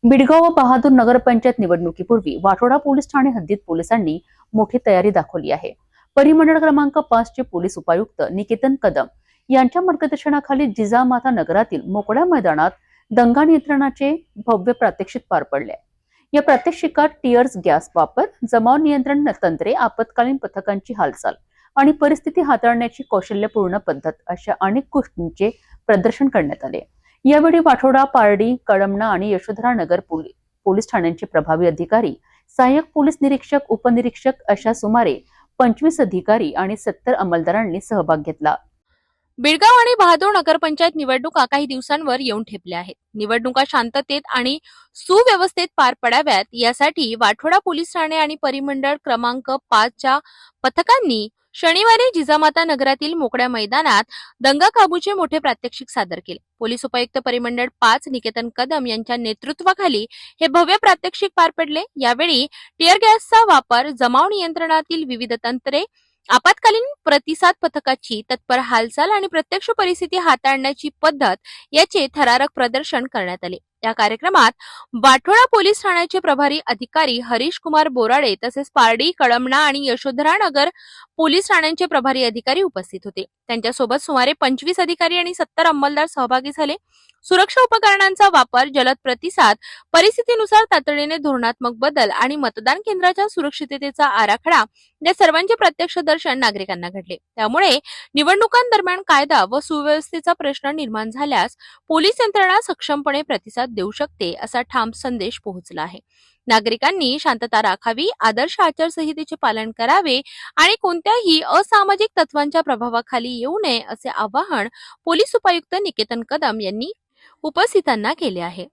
बिडगाव व बहादूर नगरपंचायत निवडणुकीपूर्वी वाठोडा पोलीस ठाणे हद्दीत पोलिसांनी मोठी तयारी दाखवली आहे। परिमंडळ क्रमांक 5 चे पोलीस उपायुक्त निकेतन कदम यांच्या मार्गदर्शनाखाली जिजामाता नगरातील मोकळ्या मैदानात दंगा नियंत्रणाचे भव्य प्रात्यक्षिक पार पडले। या प्रात्यक्षिकात टिअर्स गॅस वापर, जमाव नियंत्रण तंत्रे, आपत्कालीन पथकांची हालचाल आणि परिस्थिती हाताळण्याची कौशल्यपूर्ण पद्धत अशा अनेक गोष्टींचे प्रदर्शन करण्यात आले। यावेळी वाठोडा, पारडी, कळमना आणि यशोधरा नगर पोलीस ठाण्यांचे प्रभावी अधिकारी, सहाय्यक पोलीस निरीक्षक, उपनिरीक्षक अशा सुमारे 25 अधिकारी आणि 70 अंमलदारांनी सहभाग घेतला। बिडगाव आणि बहादूर नगरपंचायत निवडणुका काही दिवसांवर येऊन ठेपल्या आहेत। निवडणुका शांततेत आणि सुव्यवस्थेत पार पडाव्यात यासाठी वाठोडा पोलीस ठाणे आणि परिमंडळ क्रमांक 5 च्या पथकांनी शनिवारी जिजामाता नगरातील मोकळ्या मैदानात दंगा काबूचे मोठे प्रात्यक्षिक सादर केले। पोलीस उपायुक्त परिमंडळ 5 निकेतन कदम यांच्या नेतृत्वाखाली हे भव्य प्रात्यक्षिक पार पडले। यावेळी टिअर गॅसचा वापर, जमाव नियंत्रणातील विविध तंत्रे, आपत्कालीन प्रतिसाद पथकाची तत्पर हालचाल आणि प्रत्यक्ष परिस्थिती हाताळण्याची पद्धत याचे थरारक प्रदर्शन करण्यात आले। या कार्यक्रमात वाठोडा पोलीस ठाण्याचे प्रभारी अधिकारी हरीश कुमार बोराडे तसेच पारडी, कळमना आणि यशोधरा नगर पोलीस ठाण्यांचे प्रभारी अधिकारी उपस्थित होते। त्यांच्यासोबत सुमारे 25 अधिकारी आणि 70 अंमलदार सहभागी झाले। सुरक्षा उपकरणांचा वापर, जलद प्रतिसाद, परिस्थितीनुसार तातडीने धोरणात्मक बदल आणि मतदान केंद्राच्या सुरक्षिततेचा आराखडा या सर्वांचे प्रत्यक्ष दर्शन नागरिकांना घडले। त्यामुळे निवडणुकांदरम्यान कायदा व सुव्यवस्थेचा प्रश्न निर्माण झाल्यास पोलीस यंत्रणा सक्षमपणे प्रतिसाद देऊ शकते असा ठाम संदेश पोहोचला आहे। नागरिकांनी शांतता राखावी, आदर्श आचारसंहितेचे पालन करावे आणि कोणत्याही असामाजिक तत्वांच्या प्रभावाखाली येऊ नये असे आवाहन पोलीस उपायुक्त निकेतन कदम यांनी उपस्थितांना केले आहे।